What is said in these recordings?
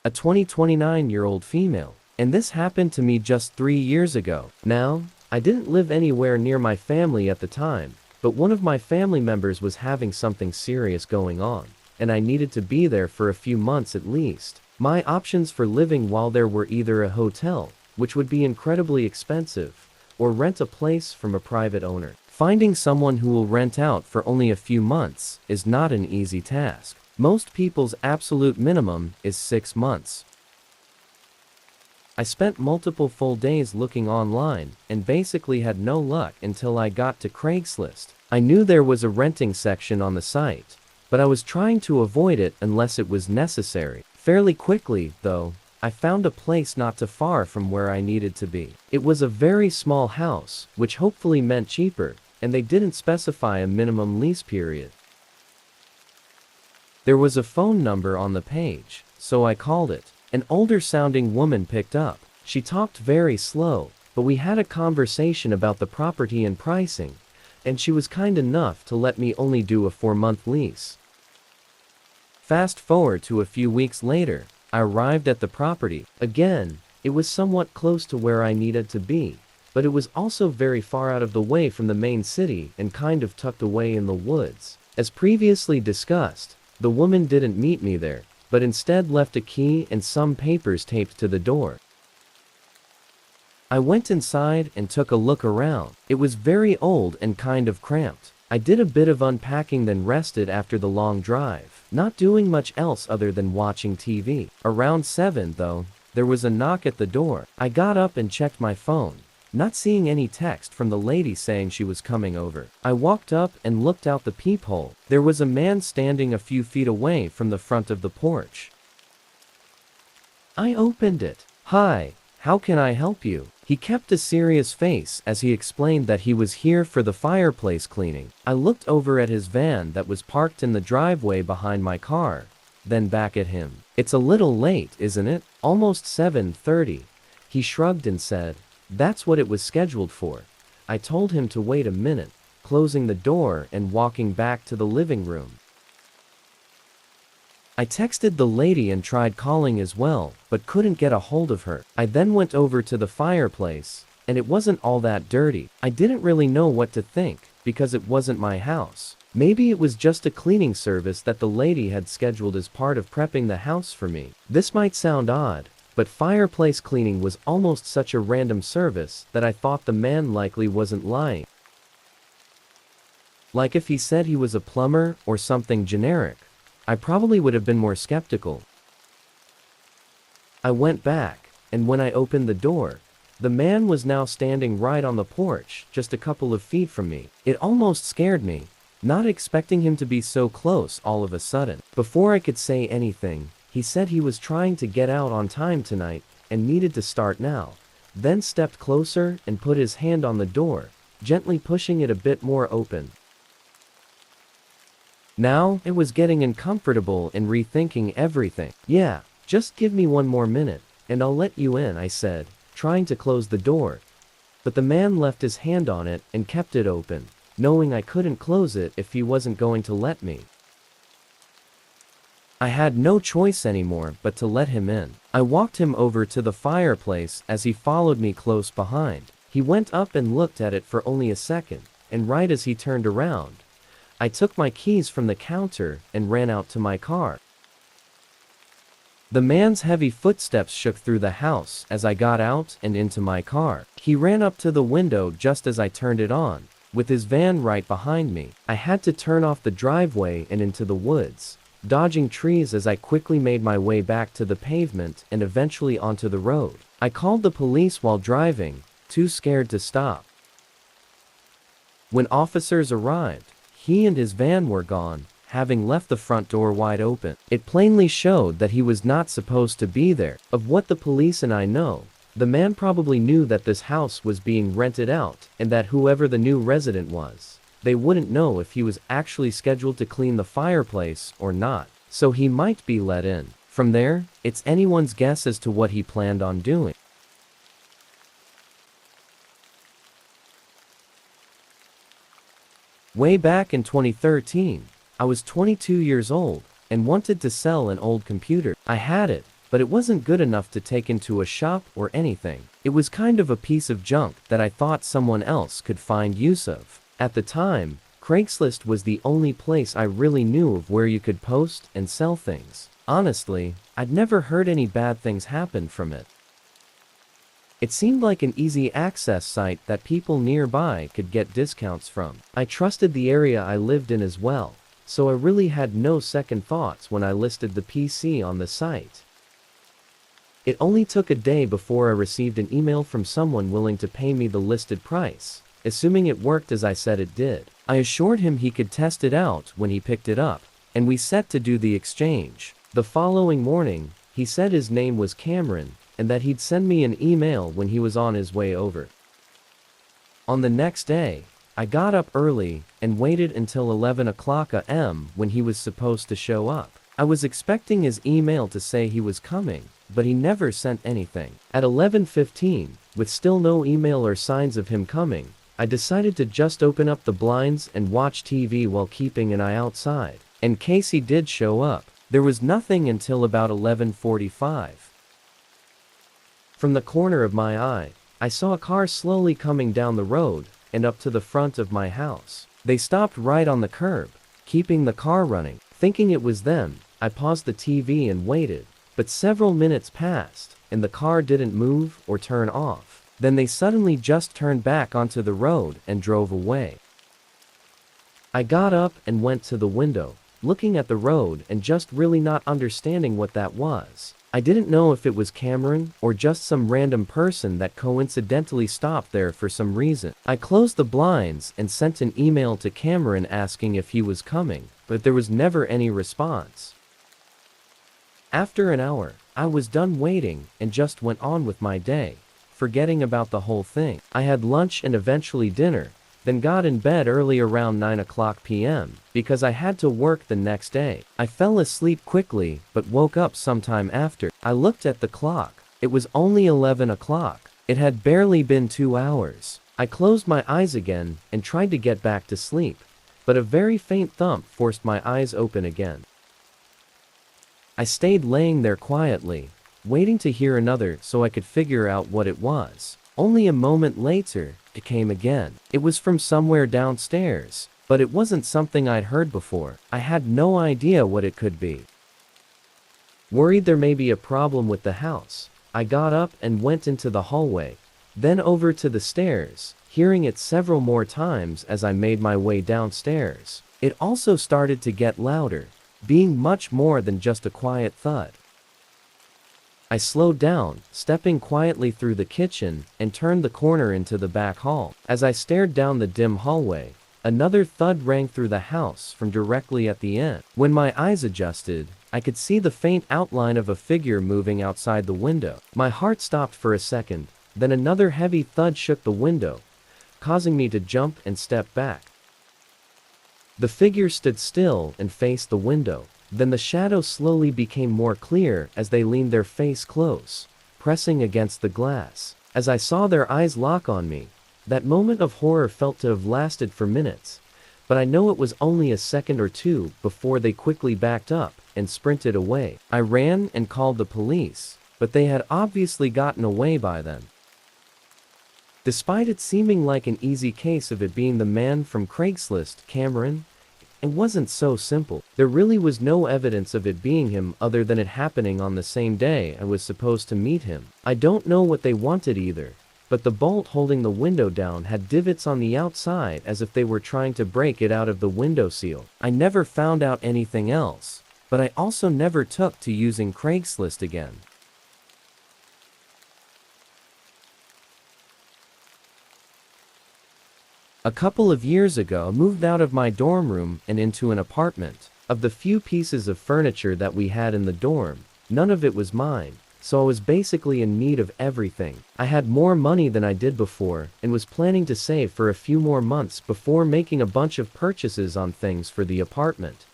a 29-year-old female. And this happened to me just 3 years ago. Now, I didn't live anywhere near my family at the time, but one of my family members was having something serious going on, and I needed to be there for a few months at least. My options for living while there were either a hotel, which would be incredibly expensive, or rent a place from a private owner. Finding someone who will rent out for only a few months is not an easy task. Most people's absolute minimum is 6 months. I spent multiple full days looking online and basically had no luck until I got to Craigslist. I knew there was a renting section on the site, but I was trying to avoid it unless it was necessary. Fairly quickly, though, I found a place not too far from where I needed to be. It was a very small house, which hopefully meant cheaper, and they didn't specify a minimum lease period. There was a phone number on the page, so I called it. An older-sounding woman picked up. She talked very slow, but we had a conversation about the property and pricing, and she was kind enough to let me only do a 4-month lease. Fast forward to a few weeks later, I arrived at the property. Again, it was somewhat close to where I needed to be, but it was also very far out of the way from the main city and kind of tucked away in the woods. As previously discussed, the woman didn't meet me there, but instead left a key and some papers taped to the door. I went inside and took a look around. It was very old and kind of cramped. I did a bit of unpacking, then rested after the long drive, not doing much else other than watching TV. Around 7, though, there was a knock at the door. I got up and checked my phone, not seeing any text from the lady saying she was coming over. I walked up and looked out the peephole. There was a man standing a few feet away from the front of the porch. I opened it. "Hi, how can I help you?" He kept a serious face as he explained that he was here for the fireplace cleaning. I looked over at his van that was parked in the driveway behind my car, then back at him. "It's a little late, isn't it? Almost 7:30. He shrugged and said, "That's what it was scheduled for." I told him to wait a minute, closing the door and walking back to the living room. I texted the lady and tried calling as well, but couldn't get a hold of her. I then went over to the fireplace, and it wasn't all that dirty. I didn't really know what to think, because it wasn't my house. Maybe it was just a cleaning service that the lady had scheduled as part of prepping the house for me. This might sound odd, but fireplace cleaning was almost such a random service that I thought the man likely wasn't lying. Like if he said he was a plumber or something generic, I probably would have been more skeptical. I went back, and when I opened the door, the man was now standing right on the porch, just a couple of feet from me. It almost scared me, not expecting him to be so close all of a sudden. Before I could say anything, he said he was trying to get out on time tonight and needed to start now, then stepped closer and put his hand on the door, gently pushing it a bit more open. Now, it was getting uncomfortable and rethinking everything. "Yeah, just give me 1 more minute, and I'll let you in," I said, trying to close the door. But the man left his hand on it and kept it open, knowing I couldn't close it if he wasn't going to let me. I had no choice anymore but to let him in. I walked him over to the fireplace as he followed me close behind. He went up and looked at it for only a second, and right as he turned around, I took my keys from the counter and ran out to my car. The man's heavy footsteps shook through the house as I got out and into my car. He ran up to the window just as I turned it on, with his van right behind me. I had to turn off the driveway and into the woods, dodging trees as I quickly made my way back to the pavement and eventually onto the road. I called the police while driving, too scared to stop. When officers arrived, he and his van were gone, having left the front door wide open. It plainly showed that he was not supposed to be there. Of what the police and I know, the man probably knew that this house was being rented out, and that whoever the new resident was, they wouldn't know if he was actually scheduled to clean the fireplace or not, so he might be let in. From there, it's anyone's guess as to what he planned on doing. Way back in 2013, I was 22 years old and wanted to sell an old computer. I had it, but it wasn't good enough to take into a shop or anything. It was kind of a piece of junk that I thought someone else could find use of. At the time, Craigslist was the only place I really knew of where you could post and sell things. Honestly, I'd never heard any bad things happen from it. It seemed like an easy access site that people nearby could get discounts from. I trusted the area I lived in as well, so I really had no second thoughts when I listed the PC on the site. It only took a day before I received an email from someone willing to pay me the listed price, assuming it worked as I said it did. I assured him he could test it out when he picked it up, and we set to do the exchange. The following morning, he said his name was Cameron, and that he'd send me an email when he was on his way over. On the next day, I got up early and waited until 11 o'clock a.m. when he was supposed to show up. I was expecting his email to say he was coming, but he never sent anything. At 11:15, with still no email or signs of him coming, I decided to just open up the blinds and watch TV while keeping an eye outside, in case he did show up. There was nothing until about 11:45. From the corner of my eye, I saw a car slowly coming down the road and up to the front of my house. They stopped right on the curb, keeping the car running. Thinking it was them, I paused the TV and waited, but several minutes passed, and the car didn't move or turn off. Then they suddenly just turned back onto the road and drove away. I got up and went to the window, looking at the road and just really not understanding what that was. I didn't know if it was Cameron or just some random person that coincidentally stopped there for some reason. I closed the blinds and sent an email to Cameron asking if he was coming, but there was never any response. After an hour, I was done waiting and just went on with my day, forgetting about the whole thing. I had lunch and eventually dinner, then got in bed early around 9 o'clock p.m. because I had to work the next day. I fell asleep quickly but woke up sometime after. I looked at the clock. It was only 11 o'clock. It had barely been 2 hours. I closed my eyes again and tried to get back to sleep, but a very faint thump forced my eyes open again. I stayed laying there quietly, waiting to hear another so I could figure out what it was. Only a moment later, it came again. It was from somewhere downstairs, but it wasn't something I'd heard before. I had no idea what it could be. Worried there may be a problem with the house, I got up and went into the hallway, then over to the stairs, hearing it several more times as I made my way downstairs. It also started to get louder, being much more than just a quiet thud. I slowed down, stepping quietly through the kitchen, and turned the corner into the back hall. As I stared down the dim hallway, another thud rang through the house from directly at the end. When my eyes adjusted, I could see the faint outline of a figure moving outside the window. My heart stopped for a second, then another heavy thud shook the window, causing me to jump and step back. The figure stood still and faced the window. Then the shadow slowly became more clear as they leaned their face close, pressing against the glass. As I saw their eyes lock on me, that moment of horror felt to have lasted for minutes, but I know it was only a second or two before they quickly backed up and sprinted away. I ran and called the police, but they had obviously gotten away by then. Despite it seeming like an easy case of it being the man from Craigslist, Cameron, it wasn't so simple. There really was no evidence of it being him other than it happening on the same day I was supposed to meet him. I don't know what they wanted either, but the bolt holding the window down had divots on the outside as if they were trying to break it out of the window seal. I never found out anything else, but I also never took to using Craigslist again. A couple of years ago, I moved out of my dorm room and into an apartment. Of the few pieces of furniture that we had in the dorm, none of it was mine, so I was basically in need of everything. I had more money than I did before and was planning to save for a few more months before making a bunch of purchases on things for the apartment.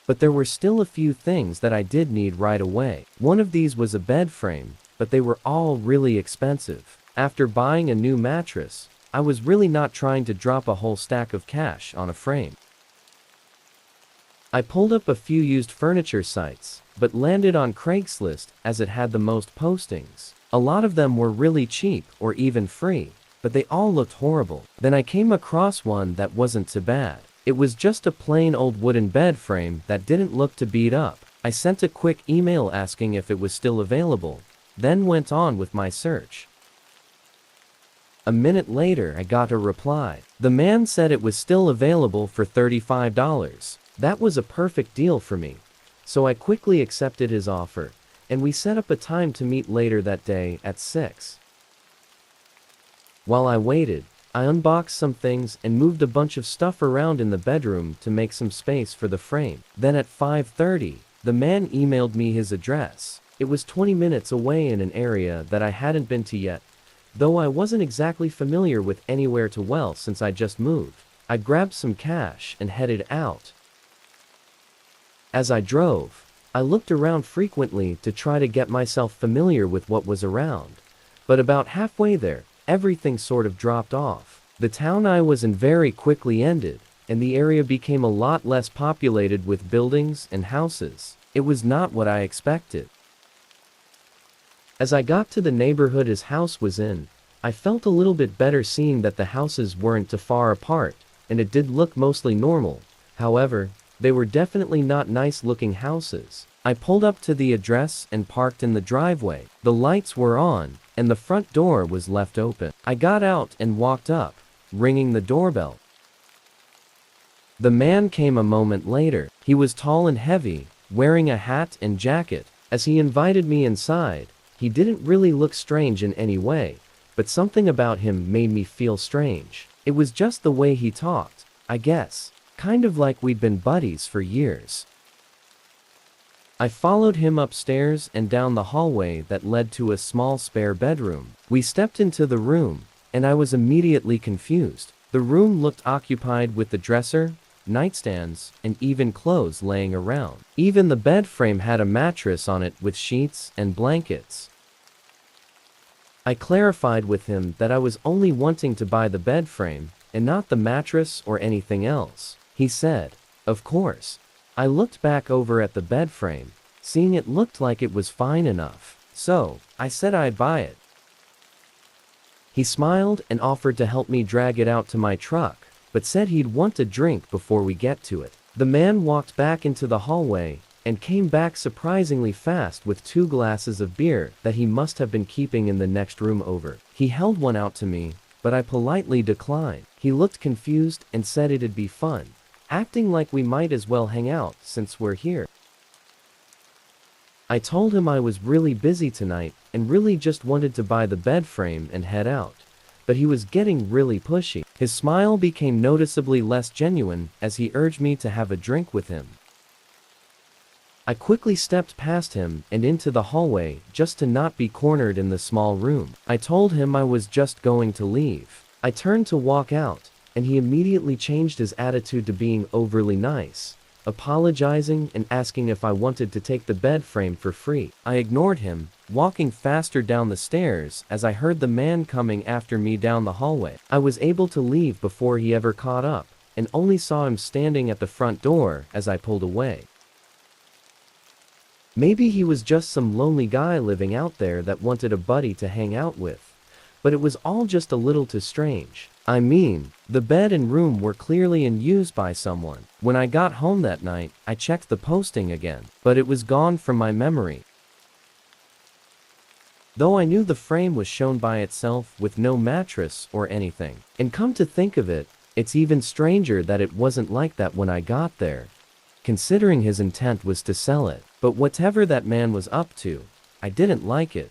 But there were still a few things that I did need right away. One of these was a bed frame, but they were all really expensive. After buying a new mattress, I was really not trying to drop a whole stack of cash on a frame. I pulled up a few used furniture sites, but landed on Craigslist as it had the most postings. A lot of them were really cheap or even free, but they all looked horrible. Then I came across one that wasn't too bad. It was just a plain old wooden bed frame that didn't look to beat up. I sent a quick email asking if it was still available, then went on with my search. A minute later I got a reply. The man said it was still available for $35. That was a perfect deal for me, so I quickly accepted his offer, and we set up a time to meet later that day at 6. While I waited, I unboxed some things and moved a bunch of stuff around in the bedroom to make some space for the frame. Then at 5:30, the man emailed me his address. It was 20 minutes away in an area that I hadn't been to yet, though I wasn't exactly familiar with anywhere to well since I just moved. I grabbed some cash and headed out. As I drove, I looked around frequently to try to get myself familiar with what was around, but about halfway there, everything sort of dropped off. The town I was in very quickly ended, and the area became a lot less populated with buildings and houses. It was not what I expected. As I got to the neighborhood his house was in, I felt a little bit better seeing that the houses weren't too far apart, and it did look mostly normal. However, they were definitely not nice-looking houses. I pulled up to the address and parked in the driveway. The lights were on, and the front door was left open. I got out and walked up, ringing the doorbell. The man came a moment later. He was tall and heavy, wearing a hat and jacket. As he invited me inside, he didn't really look strange in any way, but something about him made me feel strange. It was just the way he talked, I guess. Kind of like we'd been buddies for years. I followed him upstairs and down the hallway that led to a small spare bedroom. We stepped into the room, and I was immediately confused. The room looked occupied with the dresser, nightstands, and even clothes laying around. Even the bed frame had a mattress on it with sheets and blankets. I clarified with him that I was only wanting to buy the bed frame, and not the mattress or anything else. He said, "Of course." I looked back over at the bed frame, seeing it looked like it was fine enough. So, I said I'd buy it. He smiled and offered to help me drag it out to my truck, but said he'd want a drink before we get to it. The man walked back into the hallway, and came back surprisingly fast with 2 glasses of beer that he must have been keeping in the next room over. He held one out to me, but I politely declined. He looked confused and said it'd be fun, acting like we might as well hang out since we're here. I told him I was really busy tonight and really just wanted to buy the bed frame and head out, but he was getting really pushy. His smile became noticeably less genuine as he urged me to have a drink with him. I quickly stepped past him and into the hallway just to not be cornered in the small room. I told him I was just going to leave. I turned to walk out, and he immediately changed his attitude to being overly nice, apologizing and asking if I wanted to take the bed frame for free. I ignored him, walking faster down the stairs as I heard the man coming after me down the hallway. I was able to leave before he ever caught up, and only saw him standing at the front door as I pulled away. Maybe he was just some lonely guy living out there that wanted a buddy to hang out with, but it was all just a little too strange. I mean, the bed and room were clearly in use by someone. When I got home that night, I checked the posting again, but it was gone from my memory. Though I knew the frame was shown by itself with no mattress or anything. And come to think of it, it's even stranger that it wasn't like that when I got there, considering his intent was to sell it. But whatever that man was up to, I didn't like it.